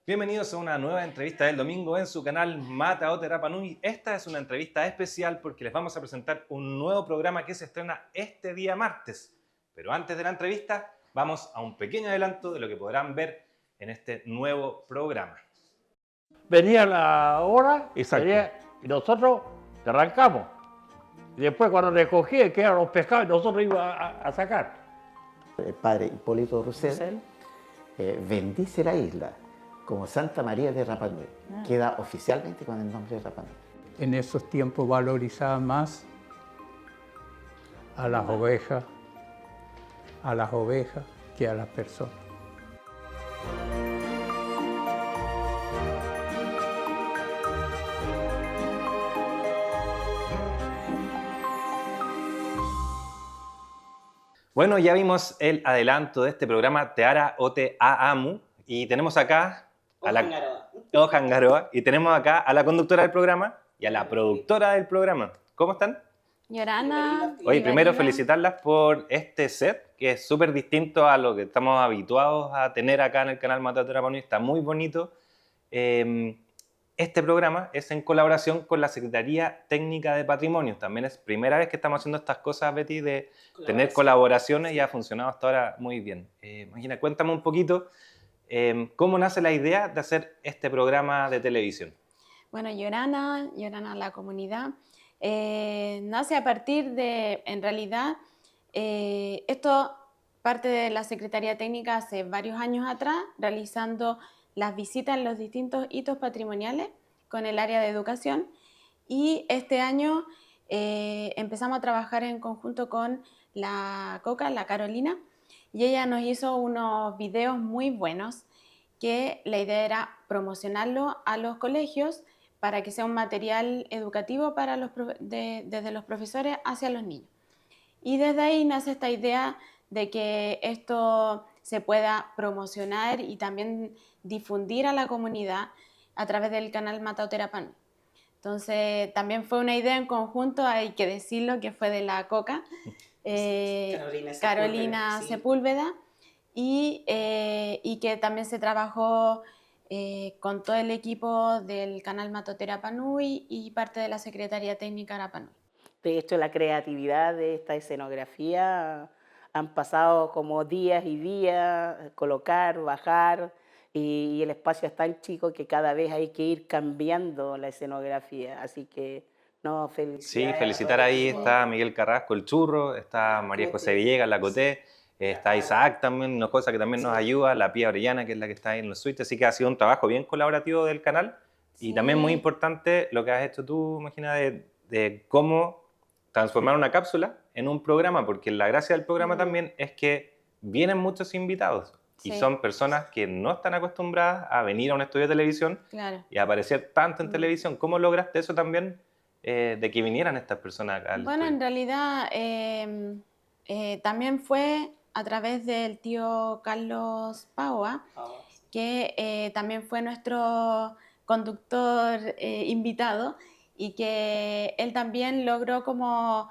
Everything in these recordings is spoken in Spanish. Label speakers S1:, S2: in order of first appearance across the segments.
S1: Bienvenidos a una nueva entrevista del domingo en su canal Mata Ote Rapa Nui. Esta es una entrevista especial porque les vamos a presentar un nuevo programa que se estrena este día martes. Pero antes de la entrevista, vamos a un pequeño adelanto de lo que podrán ver en este nuevo programa.
S2: Venía la hora y nosotros te arrancamos. Y después cuando recogí, que eran los pescados, y nosotros íbamos a sacar.
S3: El padre Hipólito Russell bendice la isla como Santa María de Rapa Nui. Queda oficialmente con el nombre de Rapa Nui.
S4: En esos tiempos valorizaba más a las ovejas que a las personas.
S1: Bueno, ya vimos el adelanto de este programa Teara Ote Aamu y tenemos acá a la Ojangaroa y tenemos acá a la conductora del programa y a la productora del programa. ¿Cómo están?
S5: Yorana.
S1: Oye, primero felicitarlas por este set, que es súper distinto a lo que estamos habituados a tener acá en el canal Mata Ote Rapa Nui. Está muy bonito. Este programa es en colaboración con la Secretaría Técnica de Patrimonio. También es primera vez que estamos haciendo estas cosas, Betty, de tener colaboraciones y ha funcionado hasta ahora muy bien. Imagina, cuéntame un poquito cómo nace la idea de hacer este programa de televisión.
S5: Bueno, Yorana, la comunidad, nace a partir de, en realidad, esto parte de la Secretaría Técnica hace varios años atrás, realizando las visitas en los distintos hitos patrimoniales con el área de educación, y este año empezamos a trabajar en conjunto con la Coca, la Carolina, y ella nos hizo unos videos muy buenos que la idea era promocionarlo a los colegios para que sea un material educativo para desde los profesores hacia los niños. Y desde ahí nace esta idea de que esto se pueda promocionar y también difundir a la comunidad a través del canal Mata Ote Rapa Nui. Entonces también fue una idea en conjunto, hay que decirlo, que fue de la Coca, Carolina Sepúlveda, y que también se trabajó con todo el equipo del canal Mata Ote Rapa Nui y parte de la Secretaría Técnica Rapa Nui.
S6: De hecho, la creatividad de esta escenografía han pasado como días y días, colocar, bajar, y el espacio es tan chico que cada vez hay que ir cambiando la escenografía, así que no, felicidades.
S1: Sí, felicitar ahí, está Miguel Carrasco, el churro, está María José Villegas, la Coté, está Isaac también, una cosa que también nos ayuda, la Pía Orellana, que es la que está ahí en los suites, así que ha sido un trabajo bien colaborativo del canal, y también muy importante lo que has hecho tú, Imagina, de cómo transformar una cápsula en un programa, porque la gracia del programa también es que vienen muchos invitados y son personas que no están acostumbradas a venir a un estudio de televisión y a aparecer tanto en televisión. ¿Cómo lograste eso también, de que vinieran estas personas acá al
S5: Bueno,
S1: estudio?
S5: en realidad también fue a través del tío Carlos Paua, que también fue nuestro conductor invitado, y que él también logró como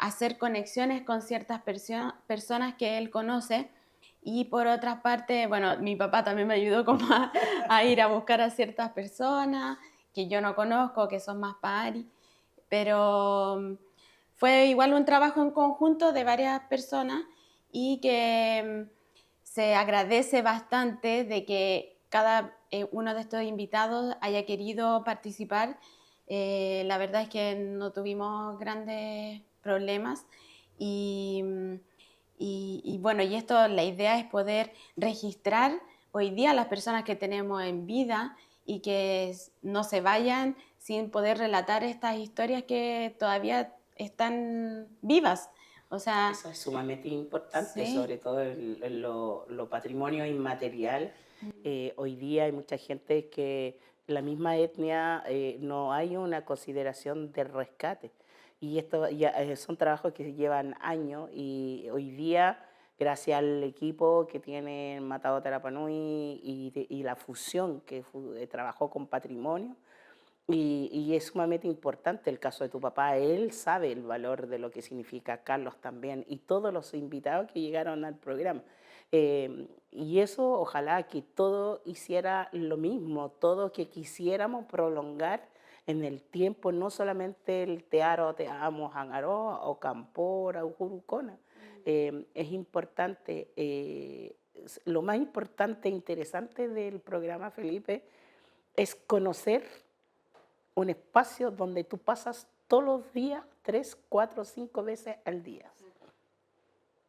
S5: hacer conexiones con ciertas personas que él conoce, y por otra parte, bueno, mi papá también me ayudó como a ir a buscar a ciertas personas que yo no conozco, que son más pari, pero fue igual un trabajo en conjunto de varias personas, y que se agradece bastante de que cada uno de estos invitados haya querido participar. La verdad es que no tuvimos grandes problemas, y bueno, y esto, la idea es poder registrar hoy día a las personas que tenemos en vida y que no se vayan sin poder relatar estas historias que todavía están vivas. O sea,
S6: eso es sumamente importante, sobre todo lo patrimonio inmaterial. Hoy día hay mucha gente que la misma etnia no hay una consideración de rescate, y esto ya son trabajos que llevan años, y hoy día gracias al equipo que tiene Matador de Rapa Nui y la fusión que trabajó con patrimonio. Y es sumamente importante el caso de tu papá. Él sabe el valor de lo que significa Carlos también y todos los invitados que llegaron al programa. Y eso ojalá que todo hiciera lo mismo, todo que quisiéramos prolongar en el tiempo, no solamente el Teatro Te Amo Hangaroa o Campora o Jurucona. Es importante, lo más importante e interesante del programa, Felipe, es conocer un espacio donde tú pasas todos los días 3, 4, 5 veces al día.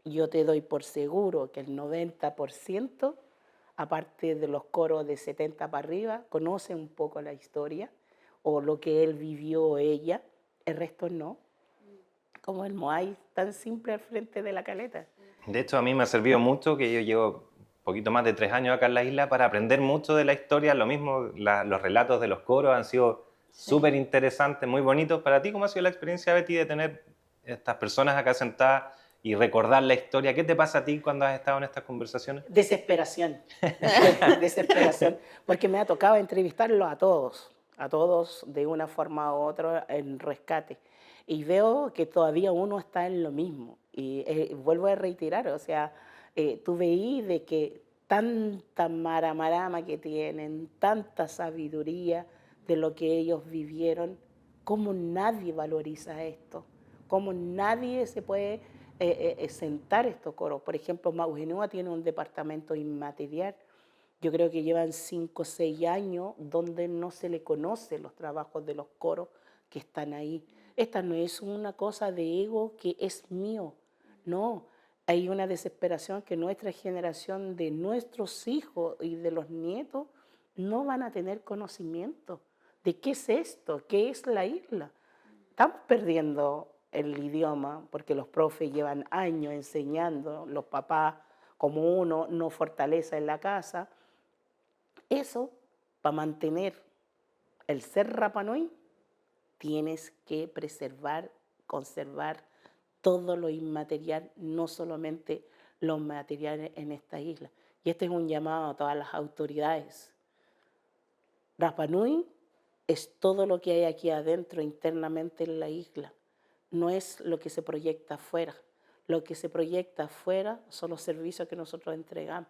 S6: Yo te doy por seguro que el 90%, aparte de los coros de 70 para arriba, conoce un poco la historia o lo que él vivió o ella, el resto no. Como el Moai, tan simple al frente de la caleta.
S1: De hecho, a mí me ha servido mucho que yo llevo un poquito más de 3 años acá en la isla para aprender mucho de la historia. Lo mismo, los relatos de los coros han sido súper interesantes, muy bonitos. Para ti, ¿cómo ha sido la experiencia, Betty, de tener estas personas acá sentadas y recordar la historia? ¿Qué te pasa a ti cuando has estado en estas conversaciones?
S6: Desesperación, desesperación, porque me ha tocado entrevistarlos a todos de una forma u otra en rescate. Y veo que todavía uno está en lo mismo. Y vuelvo a reiterar, o sea, tú veí de que tanta maramarama que tienen, tanta sabiduría de lo que ellos vivieron, cómo nadie valoriza esto, cómo nadie se puede sentar estos coros. Por ejemplo, Maugenúa tiene un departamento inmaterial. Yo creo que llevan 5 o 6 años donde no se le conoce los trabajos de los coros que están ahí. Esta no es una cosa de ego que es mío, no. Hay una desesperación que nuestra generación de nuestros hijos y de los nietos no van a tener conocimiento de qué es esto, qué es la isla. Estamos perdiendo el idioma porque los profes llevan años enseñando, los papás como uno no fortaleza en la casa. Eso, para mantener el ser Rapa Nui, tienes que preservar, conservar todo lo inmaterial, no solamente los materiales en esta isla. Y este es un llamado a todas las autoridades. Rapa Nui es todo lo que hay aquí adentro, internamente en la isla. No es lo que se proyecta afuera. Lo que se proyecta afuera son los servicios que nosotros entregamos.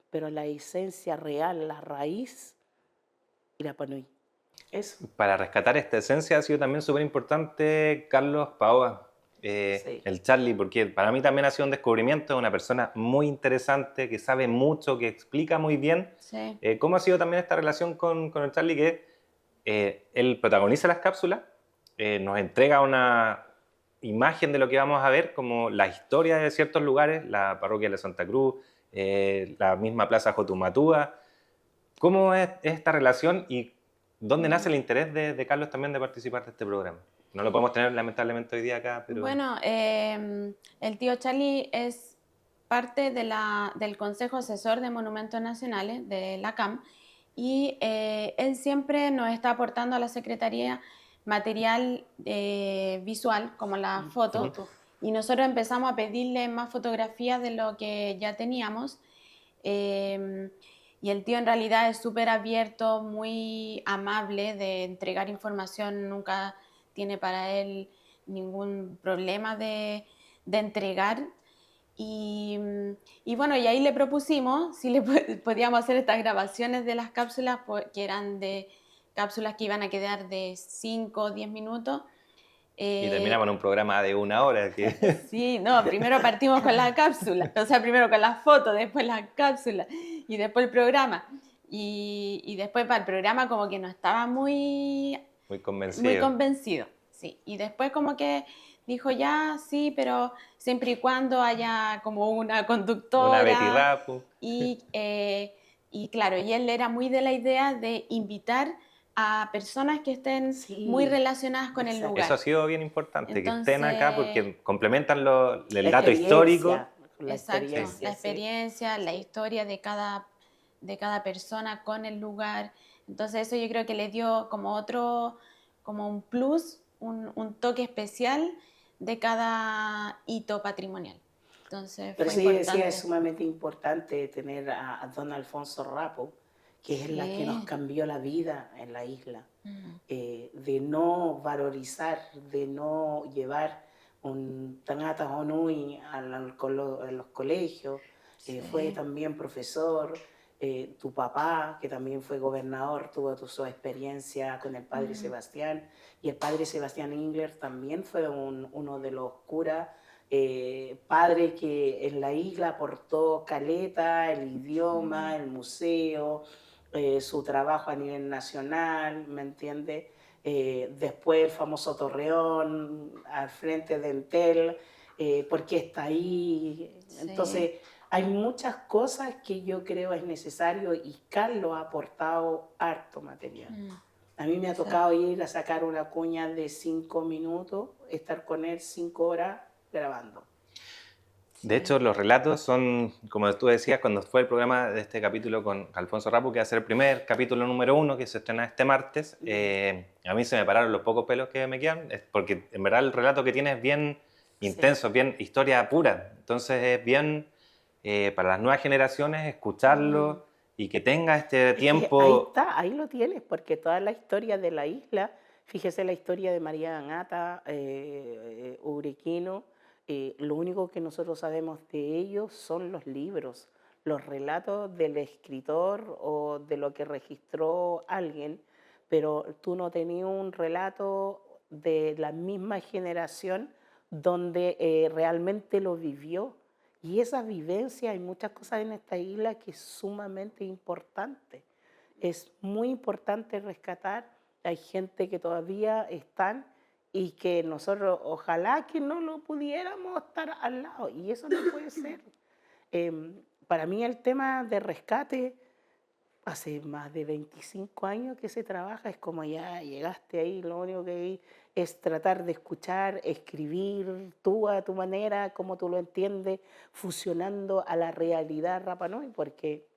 S6: Pero la esencia real, la raíz, Rapa Nui. Eso.
S1: Para rescatar esta esencia ha sido también súper importante Carlos Paoa,
S6: Sí.
S1: el Charlie, porque para mí también ha sido un descubrimiento, una persona muy interesante, que sabe mucho, que explica muy bien.
S5: Sí.
S1: ¿Cómo ha sido también esta relación con el Charlie? Que él protagoniza las cápsulas, nos entrega una imagen de lo que vamos a ver, como la historia de ciertos lugares, la parroquia de Santa Cruz, la misma Plaza Jotumatúa. ¿Cómo es esta relación y dónde nace el interés de Carlos también de participar de este programa? No lo podemos tener lamentablemente hoy día acá, pero...
S5: Bueno, el tío Charlie es parte del Consejo Asesor de Monumentos Nacionales, de la CAM, y él siempre nos está aportando a la Secretaría material visual, como la foto, y nosotros empezamos a pedirle más fotografías de lo que ya teníamos. Y el tío en realidad es súper abierto, muy amable de entregar información, nunca tiene para él ningún problema de entregar. Y bueno, y ahí le propusimos si le podíamos hacer estas grabaciones de las cápsulas, que eran de cápsulas que iban a quedar de 5 o 10 minutos.
S1: Y terminamos en un programa de 1 hora.
S5: Sí, no, primero partimos con la cápsula, o sea, primero con las fotos, después la cápsula y después el programa. Y después para el programa como que no estaba muy convencido, sí. Y después como que dijo ya, sí, pero siempre y cuando haya como una conductora.
S1: Una Betty Rapu.
S5: Y claro, y él era muy de la idea de invitar a personas que estén muy relacionadas con el lugar.
S1: Eso ha sido bien importante,
S5: Entonces,
S1: que estén acá porque complementan el dato histórico.
S5: Exacto, la experiencia, la historia de cada persona con el lugar. Entonces eso yo creo que le dio como un plus, un toque especial de cada hito patrimonial. Entonces
S6: Pero
S5: fue
S6: sí, sí,
S5: importante.
S6: es sumamente importante tener a don Alfonso Rapo, que es la que nos
S5: Sí.
S6: cambió la vida en la isla,
S5: Mm.
S6: de no valorizar, de no llevar un Tangata Onui a los colegios. Fue
S5: Sí.
S6: también profesor. Tu papá, que también fue gobernador, tuvo su experiencia con el padre Sebastián, y el padre Sebastián Ingler también fue uno de los curas, padre que en la isla aportó caleta, el idioma, el museo, su trabajo a nivel nacional, ¿me entiendes? Después el famoso Torreón, al frente de Entel, porque está ahí.
S5: Sí.
S6: Entonces, hay muchas cosas que yo creo es necesario, y Carlos ha aportado harto material. A mí me ha tocado ir a sacar una cuña de 5 minutos, estar con él 5 horas grabando.
S1: De hecho, los relatos son, como tú decías, cuando fue el programa de este capítulo con Alfonso Rapo, que va a ser el primer capítulo número 1 que se estrena este martes, a mí se me pararon los pocos pelos que me quedan, porque en verdad el relato que tiene es bien intenso, es bien historia pura. Entonces es bien para las nuevas generaciones escucharlo y que tenga este
S6: Es que
S1: tiempo.
S6: ahí está, ahí lo tienes, porque toda la historia de la isla, fíjese la historia de María Angata, Uriquino, lo único que nosotros sabemos de ellos son los libros, los relatos del escritor o de lo que registró alguien, pero tú no tenías un relato de la misma generación donde realmente lo vivió. Y esa vivencia, hay muchas cosas en esta isla que es sumamente importante. Es muy importante rescatar. Hay gente que todavía están y que nosotros ojalá que no lo pudiéramos estar al lado. Y eso no puede ser. Para mí el tema de rescate, hace más de 25 años que se trabaja, es como ya llegaste ahí, lo único que hay es tratar de escuchar, escribir tú a tu manera, como tú lo entiendes, fusionando a la realidad Rapa Nui, porque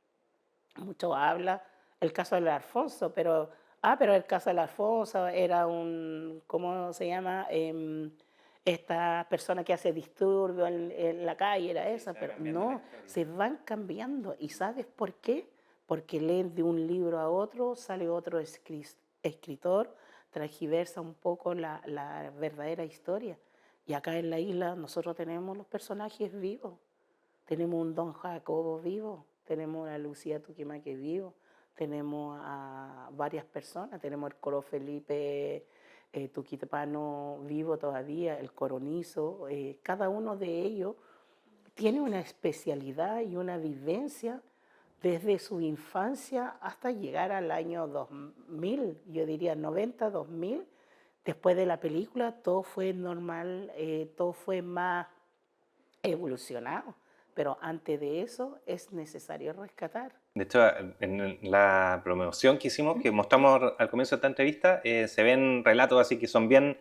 S6: mucho habla el caso del Alfonso, pero el caso del Alfonso era un, ¿cómo se llama? Esta persona que hace disturbio en la calle era esa, pero no, se van cambiando. ¿Y sabes por qué? Porque leen de un libro a otro, sale otro escritor, transgiversa un poco la verdadera historia. Y acá en la isla nosotros tenemos los personajes vivos. Tenemos un Don Jacobo vivo, tenemos a Lucía Tuquimaque vivo, tenemos a varias personas, tenemos el Coro Felipe Tuquitepano vivo todavía, el Coronizo, cada uno de ellos tiene una especialidad y una vivencia desde su infancia hasta llegar al año 2000, yo diría 90, 2000. Después de la película todo fue normal, todo fue más evolucionado, pero antes de eso es necesario rescatar.
S1: De hecho, en la promoción que hicimos, que mostramos al comienzo de esta entrevista, se ven relatos así que son bien.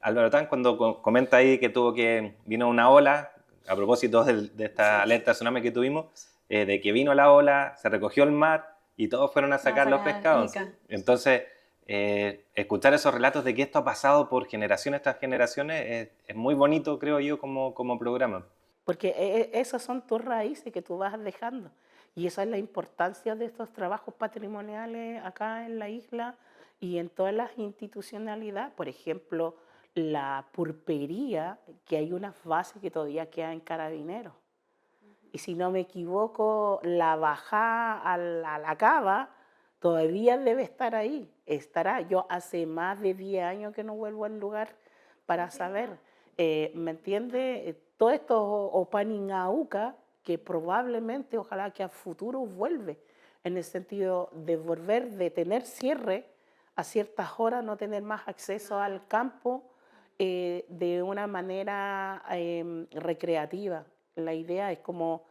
S1: Álvaro Tan, cuando comenta ahí que vino una ola, a propósito de esta alerta tsunami que tuvimos, de que vino la ola, se recogió el mar y todos fueron a sacar los pescados. Entonces, escuchar esos relatos de que esto ha pasado por generaciones tras generaciones es muy bonito, creo yo, como programa.
S6: Porque esas son tus raíces que tú vas dejando. Y esa es la importancia de estos trabajos patrimoniales acá en la isla y en todas las institucionalidades. Por ejemplo, la pulpería, que hay unas bases que todavía quedan en Carabineros. Y si no me equivoco, la bajada a la cava todavía debe estar ahí. Estará. Yo hace más de 10 años que no vuelvo al lugar para saber. ¿Me entiende? Todo esto Opaninauca, que probablemente, ojalá que a futuro vuelve, en el sentido de volver, de tener cierre a ciertas horas, no tener más acceso al campo de una manera recreativa. La idea es como,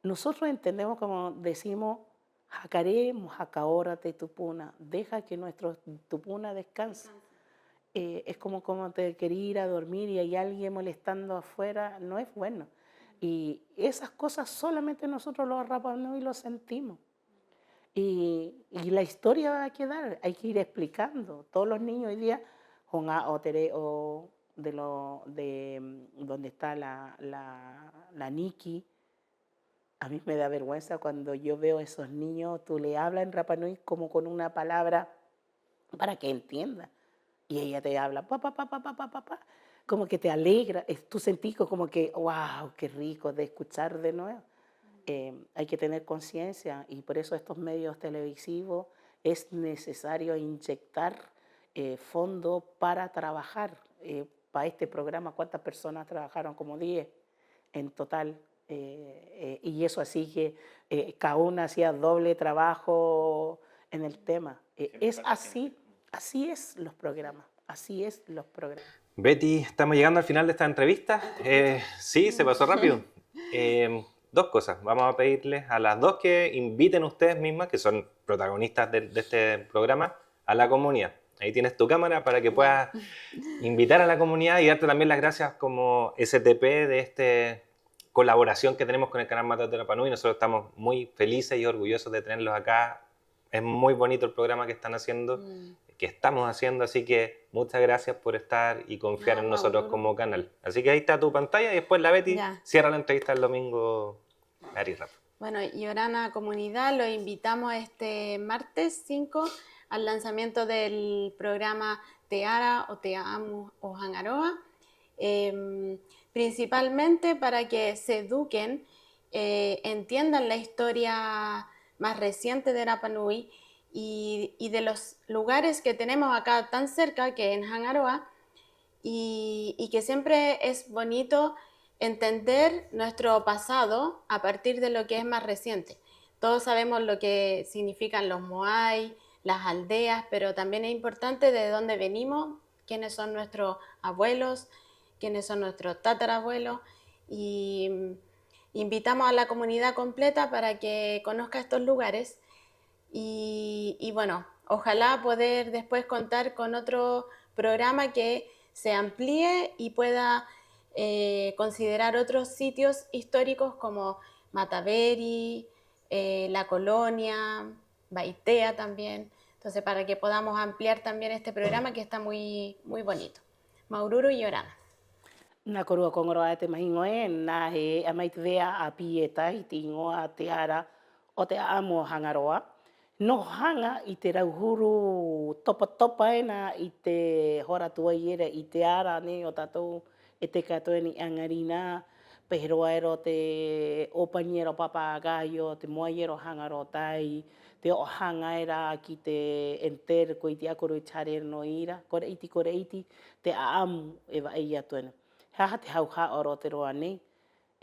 S6: nosotros entendemos como decimos, jacaré, mojacaora te tupuna, deja que nuestro tupuna descanse. Es como te quería ir a dormir y hay alguien molestando afuera, no es bueno. Y esas cosas solamente nosotros los Rapa Nui lo sentimos. Y la historia va a quedar, hay que ir explicando. Todos los niños hoy día, donde está la Niki, a mí me da vergüenza cuando yo veo a esos niños, tú le hablas en Rapa Nui como con una palabra para que entienda. Y ella te habla, pa, como que te alegra, tú sentís como que, wow, qué rico de escuchar de nuevo. Hay que tener conciencia y por eso estos medios televisivos es necesario inyectar fondos para trabajar. Para este programa, ¿cuántas personas trabajaron? Como 10 en total. Y eso así que cada una hacía doble trabajo en el tema. Es así es los programas, así es los programas.
S1: Betty, estamos llegando al final de esta entrevista. Sí, se pasó rápido. Dos cosas. Vamos a pedirles a las dos que inviten ustedes mismas, que son protagonistas de este programa, a la comunidad. Ahí tienes tu cámara para que puedas invitar a la comunidad y darte también las gracias como STP de esta colaboración que tenemos con el canal Mátate de Rapa Nui. Nosotros estamos muy felices y orgullosos de tenerlos acá. Es muy bonito el programa que están haciendo, que estamos haciendo, así que muchas gracias por estar y confiar en nosotros como canal. Así que ahí está tu pantalla y después la Betty cierra la entrevista el domingo a Ari Rap.
S5: Bueno, y Orana Comunidad, los invitamos este martes 5 al lanzamiento del programa Teara o Te Amo o Hangaroa, principalmente para que se eduquen, entiendan la historia más reciente de Rapa Nui y de los lugares que tenemos acá tan cerca, que en Hangaroa, y que siempre es bonito entender nuestro pasado a partir de lo que es más reciente. Todos sabemos lo que significan los moai, las aldeas, pero también es importante de dónde venimos, quiénes son nuestros abuelos, quiénes son nuestros tatarabuelos, y invitamos a la comunidad completa para que conozca estos lugares y bueno, ojalá poder después contar con otro programa que se amplíe y pueda considerar otros sitios históricos como Mataveri, La Colonia, Baitea también. Entonces, para que podamos ampliar también este programa que está muy, muy bonito. Maururu y Orana.
S6: Na korua kongoroa te mahingoe, na he amaitvea a pieta i tingoa Teara o Te Amo Hangaroa. No hanga i te rauhuru topa na i te hora tua iere i te ara ne o tatou e te katoe ni angarina, peheroa ero te opaniero papagaio, te moaiero hangaro tai, te o hanga era ki te enter ko i te akoro i tare no ira, kore iti, te aamu e wa eia tuena. Haha te hauha oro te roa nei,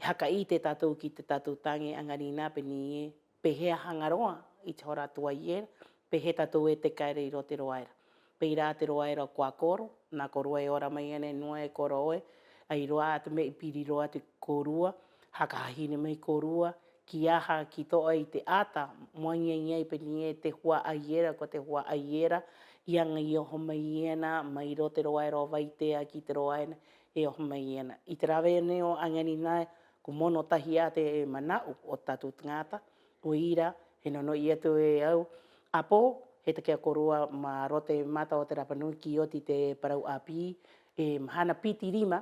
S6: haka i te tatou ki te tatou tangi angarina peni e, pehea hangaroa i te hora tua iera, pehe tatou e te kaere i ro te roa era. Peira te roa era kua koro, na korua e ora mai ane noa e koroe, ai roa te me piri roa te korua, haka hahine mai korua, ki aha ki toa i te ata, moangia iai peni e te hua aiera ko te hua aiera, ianga i oho mai iena, mai ro te roa era o vaitea ki te roa ena, e oho mai iena. I te rawe ane o angarina ko mono tahi a te manau o tatu tangata, o ira, he nono i atu e au, apo, he te kia korua ma rote mata o te Rapa Nui ki oti te parau api, e mahana piti rima,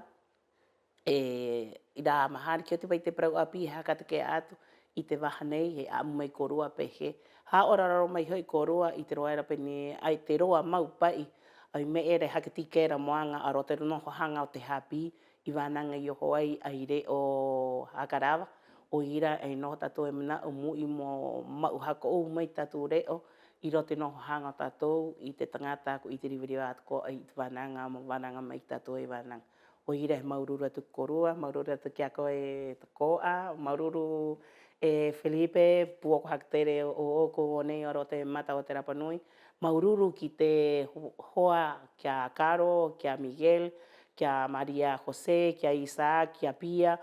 S6: i rā mahana ki oti pai te parau api, haka te kia atu, i te waha nei, he amu mai korua pehe. Ha ora raro mai hoi korua i te roa era pene, ai te roa mau pai, ai me ere haka tikera moanga a rote noho hanga o te hapi, i wānanga i oho ai re o Hakarawa, o ira e noho tatou e mana o mui mo mau hako o mai tatou reo, i rote noho hanga o tatou, i te tangata ko i te riwiriwa atako i te wānanga mai tatou e wānanga. O ira he maururu atu korua, maururu atu kia koe te koa, maururu e Felipe, puoko haktere o oko o nei o rote mata o te Rapa Nui, maururu ki te hoa kia Karo, kia Miguel, kia Maria José, kia Isaac, kia Pia,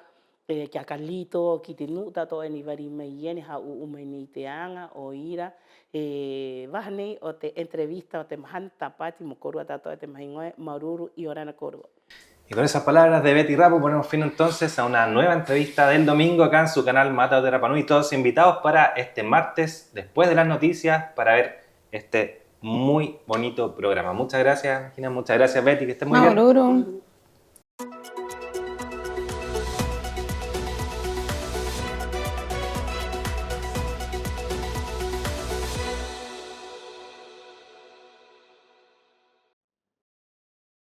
S6: kia Carlito, ki te nuu tato e ni wari mai iene, ha umai ni te anga o ira. Wahanei o te entrevista o te mahana tapati mo korua tato e te mahingoe, maururu i Orana korua.
S1: Y con esas palabras de Betty Rapo ponemos fin entonces a una nueva entrevista del domingo acá en su canal Mátate de Rapa Nui. Todos invitados para este martes, después de las noticias, para ver este muy bonito programa. Muchas gracias, Gina. Muchas gracias, Betty. Que estés muy bien.